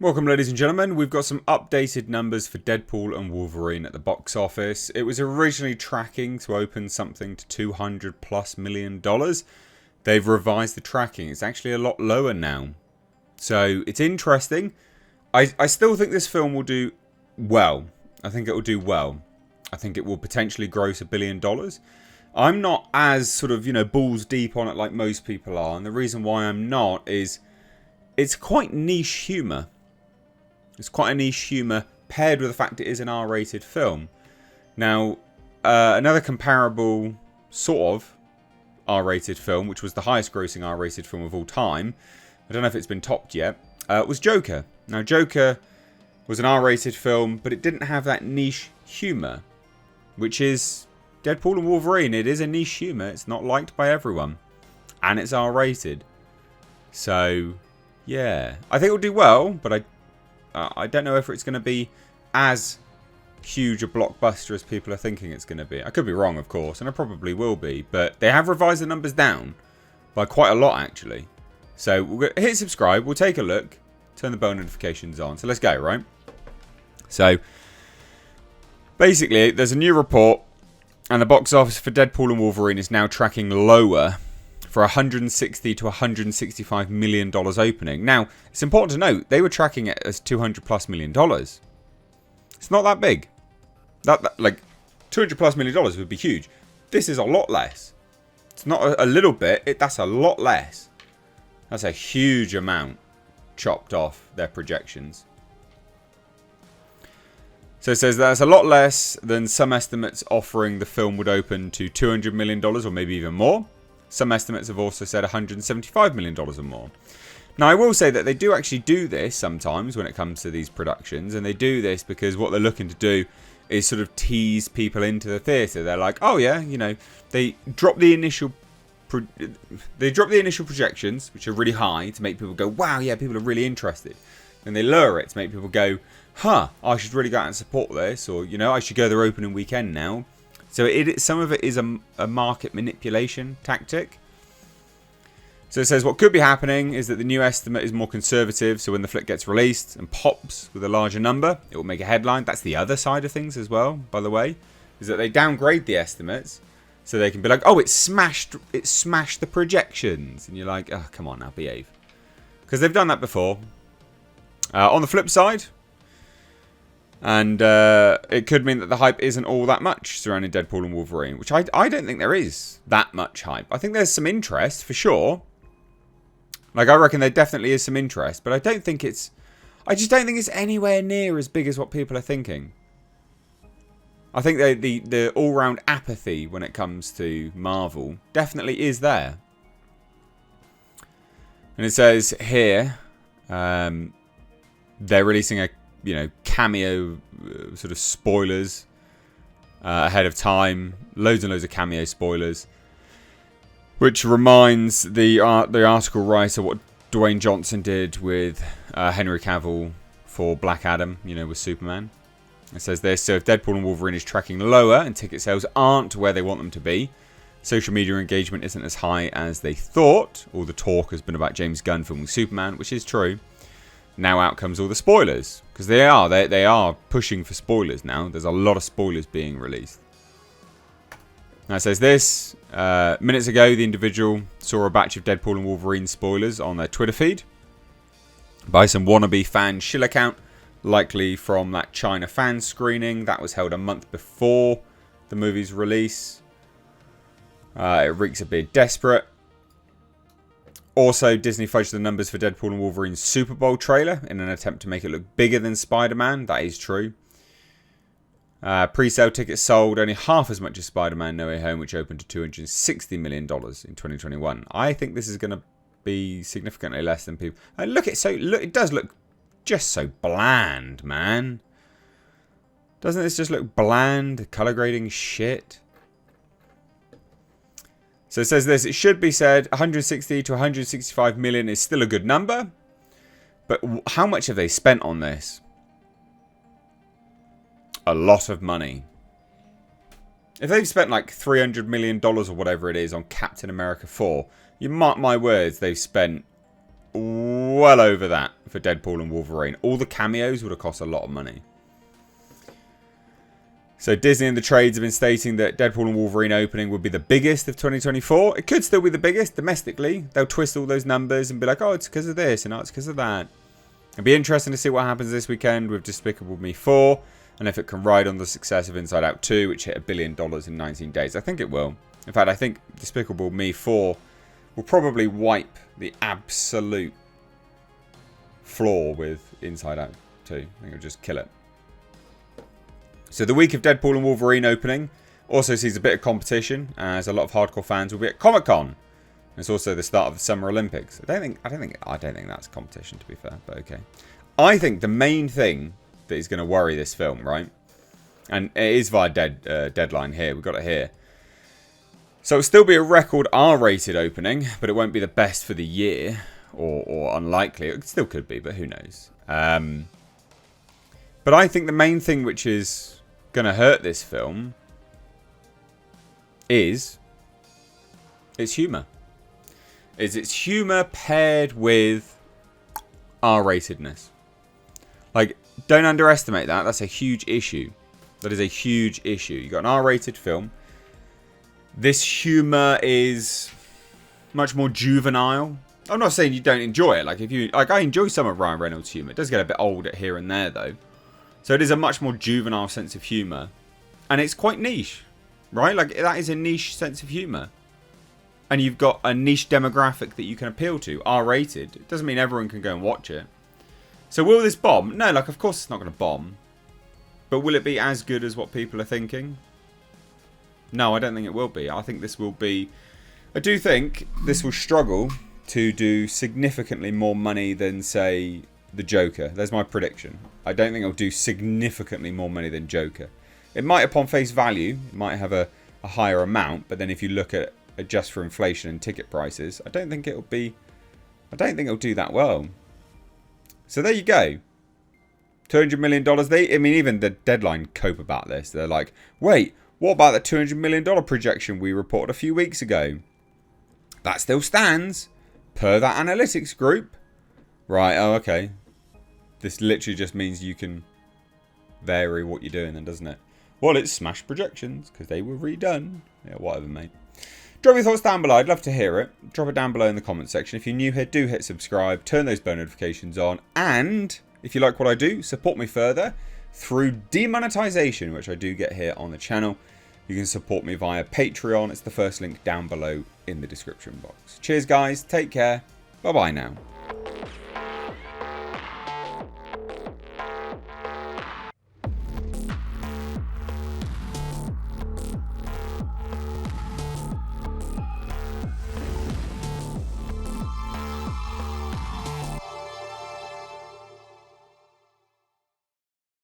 Welcome, ladies and gentlemen. We've got some updated numbers for Deadpool and Wolverine at the box office. It was originally tracking to open something to $200+ million. They've revised the tracking. It's actually a lot lower now. So it's interesting. I still think this film will do well. I think it will do well. I think it will potentially gross $1 billion. I'm not as sort of, balls deep on it like most people are. And the reason why I'm not is it's quite niche humour. It's quite a niche humour paired with the fact it is an R-rated film. Now, another comparable sort of R-rated film, which was the highest grossing R-rated film of all time, I don't know if it's been topped yet, was Joker. Now, Joker was an R-rated film, but it didn't have that niche humour, which is Deadpool and Wolverine. It is a niche humour. It's not liked by everyone. And it's R-rated. So, yeah. I think it'll do well, but I don't know if it's going to be as huge a blockbuster as people are thinking it's going to be. I could be wrong, of course, and I probably will be. But they have revised the numbers down by quite a lot, actually. So we'll hit subscribe. We'll take a look. Turn the bell notifications on. So let's go, right? So basically, there's a new report. And the box office for Deadpool and Wolverine is now tracking lower for $160 to $165 million opening. Now, it's important to note, they were tracking it as $200+ million. It's not that big. Like, $200+ million would be huge. This is a lot less. It's not a little bit. That's a lot less. That's a huge amount chopped off their projections. So it says that's a lot less than some estimates offering the film would open to $200 million or maybe even more. Some estimates have also said $175 million or more. Now, I will say that they do actually do this sometimes when it comes to these productions. And they do this because what they're looking to do is sort of tease people into the theatre. They're like, oh yeah, they drop the initial projections, which are really high, to make people go, wow, yeah, people are really interested. And they lower it to make people go, huh, I should really go out and support this. Or, I should go their opening weekend now. So some of it is a market manipulation tactic. So it says what could be happening is that the new estimate is more conservative. So when the flick gets released and pops with a larger number, it will make a headline. That's the other side of things as well, by the way, is that they downgrade the estimates. So they can be like, oh, it smashed the projections. And you're like, oh, come on now, behave. Because they've done that before. On the flip side, and it could mean that the hype isn't all that much surrounding Deadpool and Wolverine, which I don't think there is that much hype. I think there's some interest, for sure. Like, I reckon there definitely is some interest, but I just don't think it's anywhere near as big as what people are thinking. I think the all-round apathy when it comes to Marvel definitely is there. And it says here, they're releasing a cameo sort of spoilers ahead of time. Loads and loads of cameo spoilers. Which reminds the article writer what Dwayne Johnson did with Henry Cavill for Black Adam, with Superman. It says this, so if Deadpool and Wolverine is tracking lower and ticket sales aren't where they want them to be, social media engagement isn't as high as they thought. All the talk has been about James Gunn filming Superman, which is true. Now out comes all the spoilers. Because they are pushing for spoilers now. There's a lot of spoilers being released. Now it says this. Minutes ago, the individual saw a batch of Deadpool and Wolverine spoilers on their Twitter feed. By some wannabe fan shill account. Likely from that China fan screening. That was held a month before the movie's release. It reeks a bit desperate. Also, Disney fudged the numbers for Deadpool and Wolverine's Super Bowl trailer in an attempt to make it look bigger than Spider-Man. That is true. Pre-sale tickets sold only half as much as Spider-Man No Way Home, which opened to $260 million in 2021. I think this is going to be significantly less than people. And it does look just so bland, man. Doesn't this just look bland? The color grading shit. So it says this, it should be said 160 to 165 million is still a good number. But how much have they spent on this? A lot of money. If they've spent like $300 million or whatever it is on Captain America 4, you mark my words, they've spent well over that for Deadpool and Wolverine. All the cameos would have cost a lot of money. So Disney and the trades have been stating that Deadpool and Wolverine opening would be the biggest of 2024. It could still be the biggest domestically. They'll twist all those numbers and be like, oh, it's because of this and oh, it's because of that. It'll be interesting to see what happens this weekend with Despicable Me 4 and if it can ride on the success of Inside Out 2, which hit $1 billion in 19 days. I think it will. In fact, I think Despicable Me 4 will probably wipe the absolute floor with Inside Out 2. I think it'll just kill it. So the week of Deadpool and Wolverine opening also sees a bit of competition, as a lot of hardcore fans will be at Comic-Con. It's also the start of the Summer Olympics. I don't think that's competition, to be fair, but okay. I think the main thing that is going to worry this film, right? And it is via deadline here. We've got it here. So it'll still be a record R-rated opening, but it won't be the best for the year, or unlikely. It still could be, but who knows? But I think the main thing which is going to hurt this film is its humour. Is its humour paired with R-ratedness. Like, don't underestimate that. That's a huge issue. That is a huge issue. You've got an R-rated film. This humour is much more juvenile. I'm not saying you don't enjoy it. Like I enjoy some of Ryan Reynolds' humour. It does get a bit old here and there though. So it is a much more juvenile sense of humour. And it's quite niche. Right? Like that is a niche sense of humour. And you've got a niche demographic that you can appeal to. R-rated. It doesn't mean everyone can go and watch it. So will this bomb? No, like of course it's not going to bomb. But will it be as good as what people are thinking? No, I don't think it will be. I think this will be... I do think this will struggle to do significantly more money than, say, the Joker. There's my prediction. I don't think it'll do significantly more money than Joker. It might, upon face value, it might have a higher amount, but then if you look at adjust for inflation and ticket prices, I don't think it'll do that well. So there you go. $200 million. Even the deadline cope about this. They're like, wait, what about the $200 million projection we reported a few weeks ago? That still stands, per that analytics group. Right, oh, okay. This literally just means you can vary what you're doing then, doesn't it? Well, it's smashed projections, because they were redone. Yeah, whatever, mate. Drop your thoughts down below. I'd love to hear it. Drop it down below in the comment section. If you're new here, do hit subscribe. Turn those bell notifications on. And if you like what I do, support me further through demonetization, which I do get here on the channel. You can support me via Patreon. It's the first link down below in the description box. Cheers, guys. Take care. Bye-bye now.